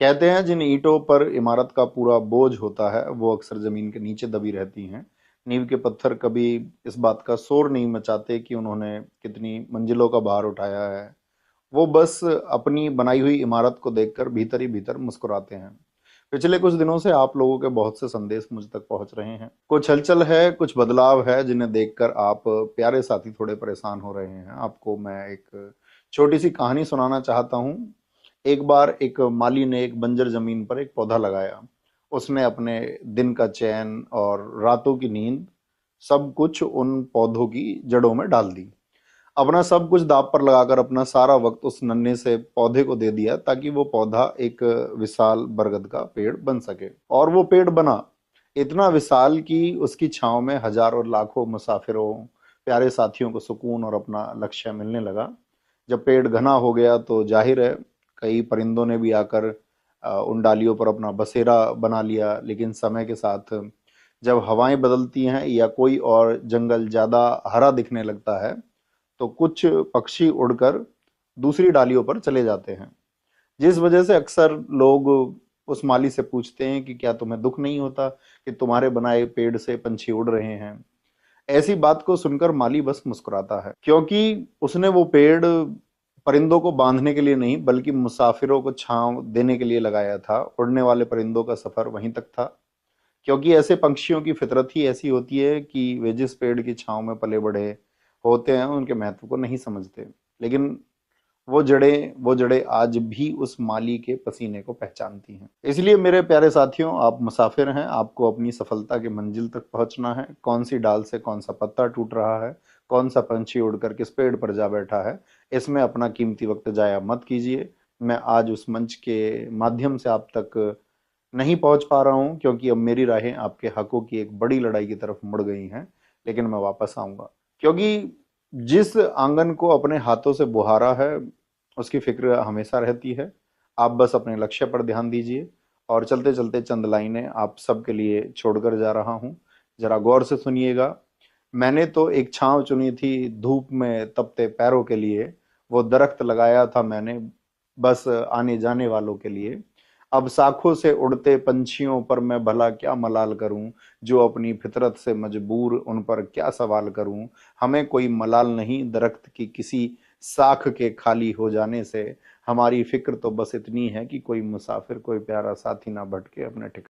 कहते हैं जिन ईंटों पर इमारत का पूरा बोझ होता है वो अक्सर जमीन के नीचे दबी रहती हैं। नींव के पत्थर कभी इस बात का शोर नहीं मचाते कि उन्होंने कितनी मंजिलों का भार उठाया है। वो बस अपनी बनाई हुई इमारत को देखकर भीतर ही भीतर मुस्कुराते हैं। पिछले कुछ दिनों से आप लोगों के बहुत से संदेश मुझ तक पहुंच रहे हैं। कुछ हलचल है, कुछ बदलाव है जिन्हें देखकर आप प्यारे साथी थोड़े परेशान हो रहे हैं। आपको मैं एक छोटी सी कहानी सुनाना चाहता हूँ। एक बार एक माली ने एक बंजर जमीन पर एक पौधा लगाया। उसने अपने दिन का चैन और रातों की नींद सब कुछ उन पौधों की जड़ों में डाल दी। अपना सब कुछ दांव पर लगाकर अपना सारा वक्त उस नन्हे से पौधे को दे दिया ताकि वो पौधा एक विशाल बरगद का पेड़ बन सके। और वो पेड़ बना इतना विशाल कि उसकी छांव में हजारों लाखों मुसाफिरों, प्यारे साथियों को सुकून और अपना लक्ष्य मिलने लगा। जब पेड़ घना हो गया तो जाहिर है कई परिंदों ने भी आकर उन डालियों पर अपना बसेरा बना लिया। लेकिन समय के साथ जब हवाएं बदलती हैं या कोई और जंगल ज्यादा हरा दिखने लगता है तो कुछ पक्षी उड़कर दूसरी डालियों पर चले जाते हैं। जिस वजह से अक्सर लोग उस माली से पूछते हैं कि क्या तुम्हें दुख नहीं होता कि तुम्हारे बनाए पेड़ से पंछी उड़ रहे हैं। ऐसी बात को सुनकर माली बस मुस्कुराता है, क्योंकि उसने वो पेड़ परिंदों को बांधने के लिए नहीं बल्कि मुसाफिरों को छांव देने के लिए लगाया था। उड़ने वाले परिंदों का सफर वहीं तक था, क्योंकि ऐसे पंक्षियों की फितरत ही ऐसी होती है कि वे जिस पेड़ की छांव में पले बढ़े होते हैं उनके महत्व को नहीं समझते। लेकिन वो जड़ें आज भी उस माली के पसीने को पहचानती हैं। इसलिए मेरे प्यारे साथियों, आप मुसाफिर हैं, आपको अपनी सफलता के मंजिल तक पहुंचना है। कौन सी डाल से कौन सा पत्ता टूट रहा है, कौन सा पंछी उड़कर किस पेड़ पर जा बैठा है, इसमें अपना कीमती वक्त जाया मत कीजिए। मैं आज उस मंच के माध्यम से आप तक नहीं पहुंच पा रहा हूं, क्योंकि अब मेरी राहें आपके हकों की एक बड़ी लड़ाई की तरफ मुड़ गई हैं। लेकिन मैं वापस आऊंगा, क्योंकि जिस आंगन को अपने हाथों से बुहारा है उसकी फिक्र हमेशा रहती है। आप बस अपने लक्ष्य पर ध्यान दीजिए। और चलते चलते चंद लाइनें आप सबके लिए छोड़कर जा रहा हूं, जरा गौर से सुनिएगा। मैंने तो एक छांव चुनी थी धूप में तपते पैरों के लिए। वो दरख्त लगाया था मैंने बस आने जाने वालों के लिए। अब शाखों से उड़ते पंछियों पर मैं भला क्या मलाल करूं, जो अपनी फितरत से मजबूर उन पर क्या सवाल करूं। हमें कोई मलाल नहीं दरख्त की किसी साख के खाली हो जाने से। हमारी फिक्र तो बस इतनी है कि कोई मुसाफिर, कोई प्यारा साथी ना भटके अपने ठिकाने।